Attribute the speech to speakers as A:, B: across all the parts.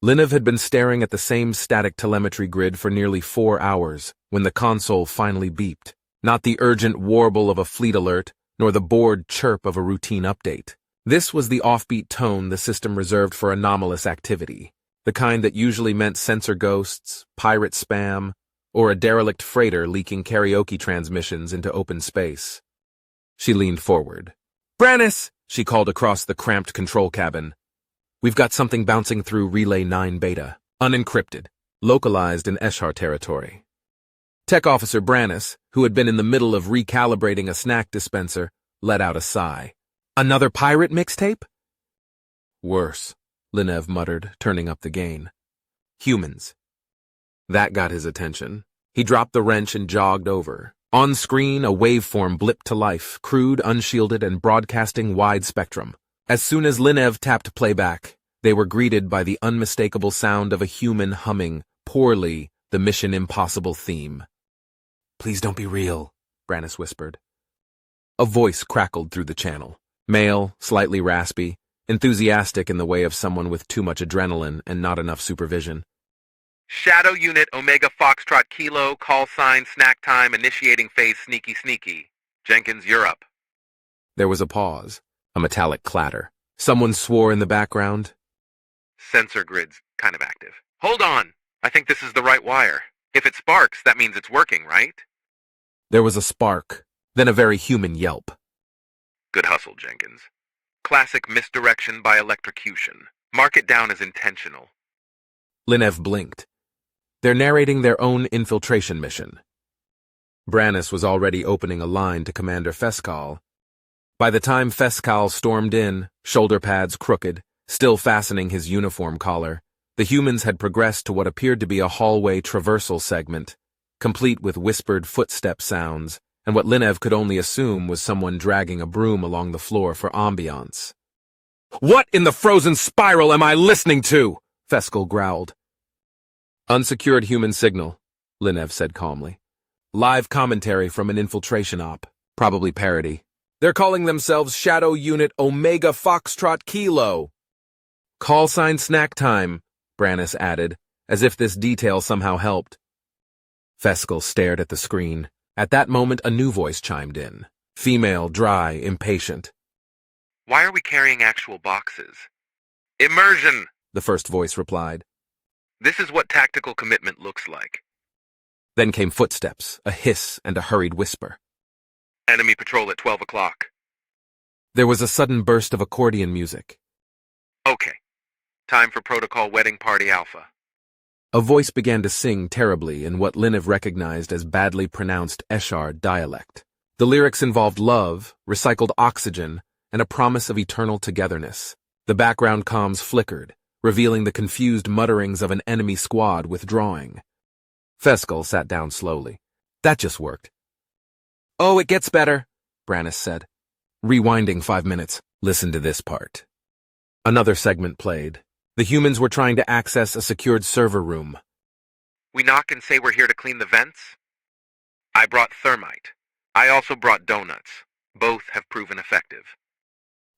A: Linev had been staring at the same static telemetry grid for nearly 4 hours when the console finally beeped. Not the urgent warble of a fleet alert, nor the bored chirp of a routine update. This was the offbeat tone the system reserved for anomalous activity, the kind that usually meant sensor ghosts, pirate spam, or a derelict freighter leaking karaoke transmissions into open space. She leaned forward. "Brannis!" she called across the cramped control cabin. "We've got something bouncing through Relay 9 Beta, unencrypted, localized in Eshar territory." Tech Officer Brannis, who had been in the middle of recalibrating a snack dispenser, let out a sigh. "Another pirate mixtape?" "Worse," Linev muttered, turning up the gain. "Humans." That got his attention. He dropped the wrench and jogged over. On screen, a waveform blipped to life, crude, unshielded, and broadcasting wide spectrum. As soon as Linev tapped playback, they were greeted by the unmistakable sound of a human humming, poorly, the Mission Impossible theme. "Please don't be real," Brannis whispered. A voice crackled through the channel. Male, slightly raspy, enthusiastic in the way of someone with too much adrenaline and not enough supervision.
B: "Shadow Unit Omega Foxtrot Kilo, call sign, snack time, initiating phase sneaky sneaky. Jenkins, you're up."
A: There was a pause, a metallic clatter. Someone swore in the background.
B: "Sensor grid's kind of active. Hold on, I think this is the right wire. If it sparks, that means it's working, right?"
A: There was a spark, then a very human yelp.
B: "Good hustle, Jenkins. Classic misdirection by electrocution. Mark it down as intentional."
A: Linev blinked. They're narrating their own infiltration mission. Brannis was already opening a line to Commander Feskal. By the time Feskal stormed in, shoulder pads crooked, still fastening his uniform collar, the humans had progressed to what appeared to be a hallway traversal segment, complete with whispered footstep sounds, and what Linev could only assume was someone dragging a broom along the floor for ambiance. "What in the frozen spiral am I listening to?" Feskal growled. "Unsecured human signal," Linev said calmly. "Live commentary from an infiltration op, probably parody. They're calling themselves Shadow Unit Omega Foxtrot Kilo." "Call sign snack time," Brannis added, as if this detail somehow helped. Feskal stared at the screen. At that moment, a new voice chimed in. Female, dry, impatient.
B: "Why are we carrying actual boxes?" "Immersion,"
A: the first voice replied.
B: "This is what tactical commitment looks like."
A: Then came footsteps, a hiss, and a hurried whisper.
B: "Enemy patrol at 12 o'clock.
A: There was a sudden burst of accordion music.
B: "Okay. Time for Protocol Wedding Party Alpha."
A: A voice began to sing terribly in what Linev recognized as badly pronounced Eshar dialect. The lyrics involved love, recycled oxygen, and a promise of eternal togetherness. The background comms flickered, revealing the confused mutterings of an enemy squad withdrawing. Feskal sat down slowly. That just worked. "Oh, it gets better," Brannis said. Rewinding 5 minutes. Listen to this part. Another segment played. The humans were trying to access a secured server room.
B: "We knock and say we're here to clean the vents? I brought thermite. I also brought donuts. Both have proven effective."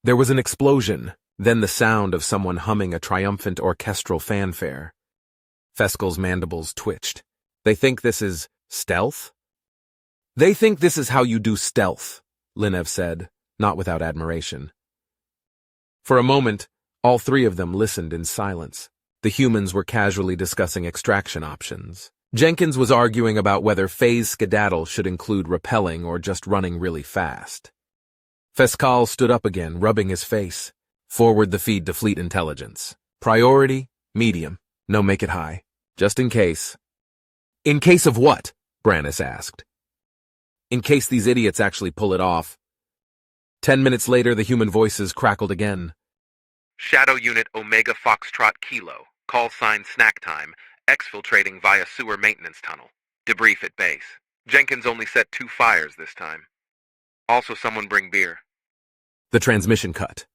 A: There was an explosion, then the sound of someone humming a triumphant orchestral fanfare. Feskal's mandibles twitched. "They think this is stealth?" "They think this is how you do stealth," Linev said, not without admiration. For a moment, all three of them listened in silence. The humans were casually discussing extraction options. Jenkins was arguing about whether phase skedaddle should include rappelling or just running really fast. Feskal stood up again, rubbing his face. "Forward the feed to fleet intelligence. Priority, medium. No, make it high. Just in case." "In case of what?" Brannis asked. "In case these idiots actually pull it off." 10 minutes later, the human voices crackled again.
B: "Shadow Unit Omega Foxtrot Kilo, call sign snack time, exfiltrating via sewer maintenance tunnel. Debrief at base. Jenkins only set 2 fires this time. Also, someone bring beer."
A: The transmission cut.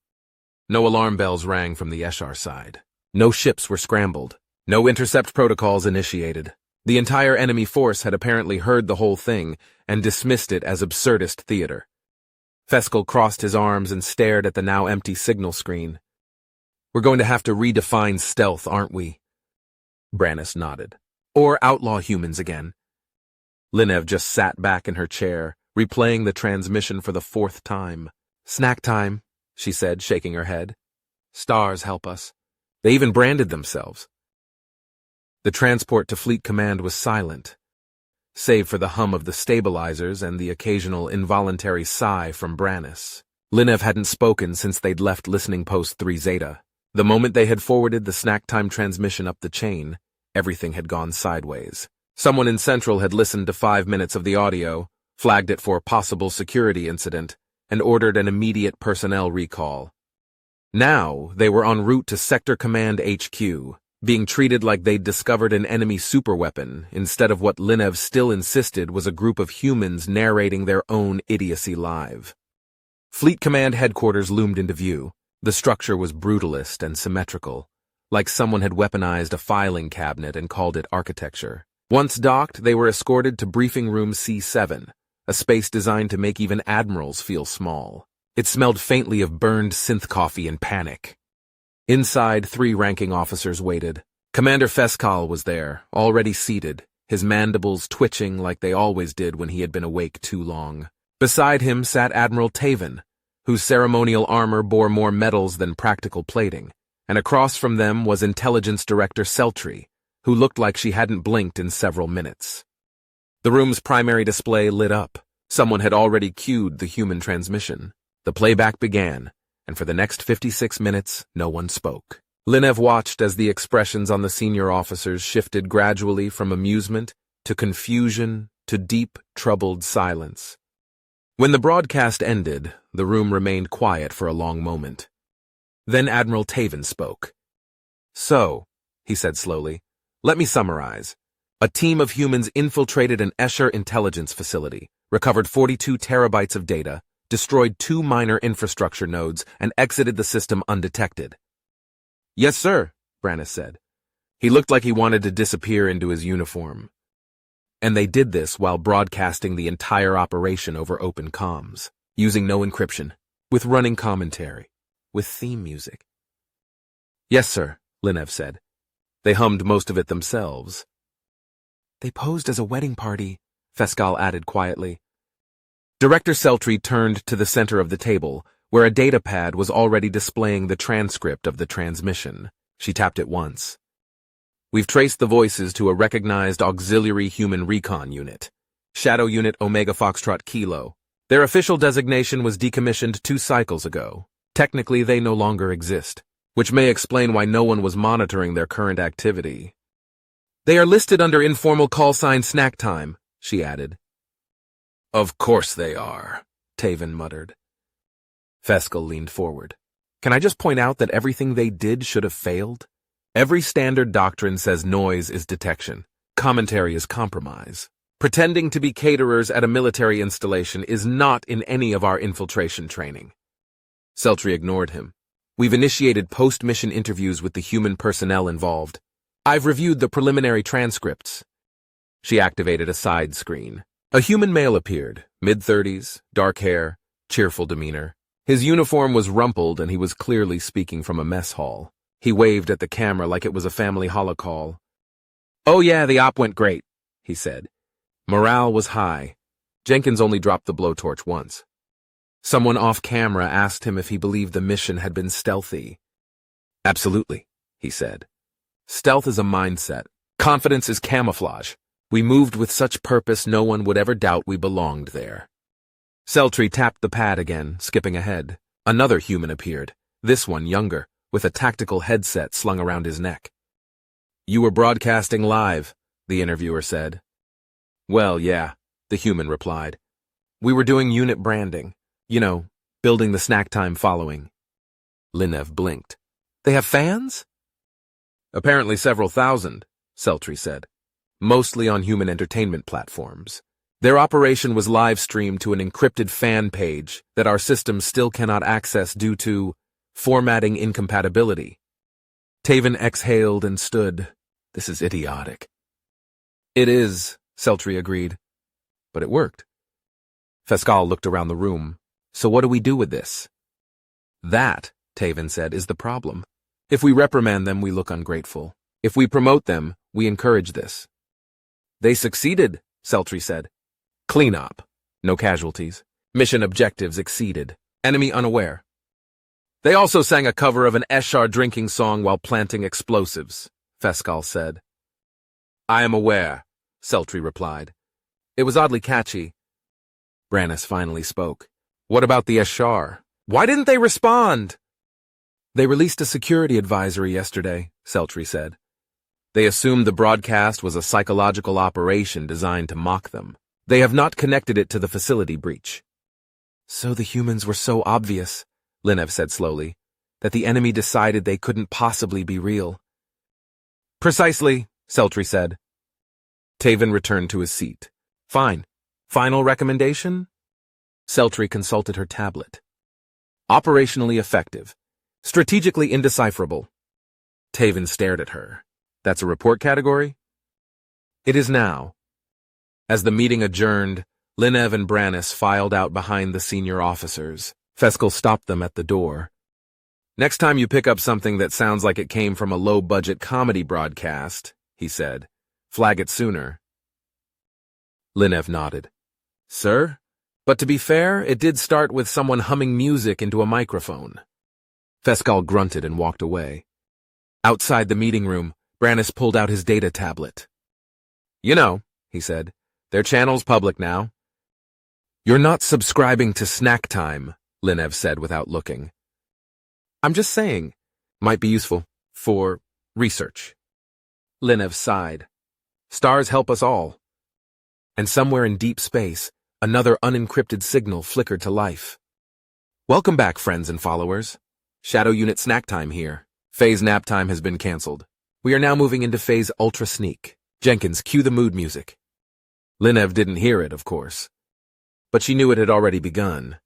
A: No alarm bells rang from the Eshar side. No ships were scrambled. No intercept protocols initiated. The entire enemy force had apparently heard the whole thing and dismissed it as absurdist theater. Feskal crossed his arms and stared at the now empty signal screen. We're going to have to redefine stealth, aren't we? Brannis nodded. Or outlaw humans again. Linev just sat back in her chair, replaying the transmission for the 4th time. Snack time, she said, shaking her head. Stars help us. They even branded themselves. The transport to Fleet Command was silent, save for the hum of the stabilizers and the occasional involuntary sigh from Brannis. Linev hadn't spoken since they'd left listening post 3 Zeta. The moment they had forwarded the snack time transmission up the chain, everything had gone sideways. Someone in Central had listened to 5 minutes of the audio, flagged it for possible security incident, and ordered an immediate personnel recall. Now, they were en route to Sector Command HQ, being treated like they'd discovered an enemy superweapon instead of what Linev still insisted was a group of humans narrating their own idiocy live. Fleet Command headquarters loomed into view. The structure was brutalist and symmetrical, like someone had weaponized a filing cabinet and called it architecture. Once docked, they were escorted to Briefing Room C7, a space designed to make even admirals feel small. It smelled faintly of burned synth coffee and panic. Inside, 3 ranking officers waited. Commander Feskal was there, already seated, his mandibles twitching like they always did when he had been awake too long. Beside him sat Admiral Taven, whose ceremonial armor bore more medals than practical plating, and across from them was Intelligence Director Seltry, who looked like she hadn't blinked in several minutes. The room's primary display lit up. Someone had already cued the human transmission. The playback began, and for the next 56 minutes, no one spoke. Linev watched as the expressions on the senior officers shifted gradually from amusement to confusion to deep, troubled silence. When the broadcast ended, the room remained quiet for a long moment. Then Admiral Taven spoke. So, he said slowly, let me summarize. A team of humans infiltrated an Escher intelligence facility, recovered 42 terabytes of data, destroyed 2 minor infrastructure nodes, and exited the system undetected. Yes, sir, Brannis said. He looked like he wanted to disappear into his uniform. And they did this while broadcasting the entire operation over open comms, using no encryption, with running commentary, with theme music. Yes, sir, Linev said. They hummed most of it themselves. They posed as a wedding party, Feskal added quietly. Director Seltry turned to the center of the table, where a datapad was already displaying the transcript of the transmission. She tapped it once. We've traced the voices to a recognized auxiliary human recon unit, Shadow Unit Omega Foxtrot Kilo. Their official designation was decommissioned 2 cycles ago. Technically, they no longer exist, which may explain why no one was monitoring their current activity. They are listed under informal call sign Snack Time, she added. Of course they are, Taven muttered. Feskal leaned forward. Can I just point out that everything they did should have failed? Every standard doctrine says noise is detection. Commentary is compromise. Pretending to be caterers at a military installation is not in any of our infiltration training. Seltry ignored him. We've initiated post-mission interviews with the human personnel involved. I've reviewed the preliminary transcripts. She activated a side screen. A human male appeared, mid-30s, dark hair, cheerful demeanor. His uniform was rumpled and he was clearly speaking from a mess hall. He waved at the camera like it was a family holocall. Oh yeah, the op went great, he said. Morale was high. Jenkins only dropped the blowtorch once. Someone off-camera asked him if he believed the mission had been stealthy. Absolutely, he said. Stealth is a mindset. Confidence is camouflage. We moved with such purpose no one would ever doubt we belonged there. Seltry tapped the pad again, skipping ahead. Another human appeared, this one younger, with a tactical headset slung around his neck. You were broadcasting live, the interviewer said. Well, yeah, the human replied. We were doing unit branding. You know, building the snack time following. Linev blinked. They have fans? Apparently several thousand, Seltry said. Mostly on human entertainment platforms. Their operation was live-streamed to an encrypted fan page that our system still cannot access due to formatting incompatibility. Taven exhaled and stood. This is idiotic. It is, Seltry agreed. But it worked. Feskal looked around the room. So what do we do with this? That, Taven said, is the problem. If we reprimand them, we look ungrateful. If we promote them, we encourage this. They succeeded, Seltry said. Clean up. No casualties. Mission objectives exceeded. Enemy unaware. They also sang a cover of an Eshar drinking song while planting explosives, Feskal said. I am aware, Seltry replied. It was oddly catchy. Brannis finally spoke. What about the Eshar? Why didn't they respond? They released a security advisory yesterday, Seltry said. They assumed the broadcast was a psychological operation designed to mock them. They have not connected it to the facility breach. So the humans were so obvious, Linev said slowly, that the enemy decided they couldn't possibly be real. Precisely, Seltry said. Taven returned to his seat. Fine. Final recommendation? Seltry consulted her tablet. Operationally effective. Strategically indecipherable. Taven stared at her. That's a report category? It is now. As the meeting adjourned, Linev and Brannis filed out behind the senior officers. Feskel stopped them at the door. Next time you pick up something that sounds like it came from a low-budget comedy broadcast, he said, flag it sooner. Linev nodded. Sir? But to be fair, it did start with someone humming music into a microphone. Feskal grunted and walked away. Outside the meeting room, Brannis pulled out his data tablet. You know, he said, their channel's public now. You're not subscribing to Snack Time, Linev said without looking. I'm just saying, might be useful for research. Linev sighed. Stars help us all. And somewhere in deep space, another unencrypted signal flickered to life. Welcome back, friends and followers. Shadow Unit Snack Time here. Phase Nap Time has been cancelled. We are now moving into Phase Ultra Sneak. Jenkins, cue the mood music. Linev didn't hear it, of course. But she knew it had already begun.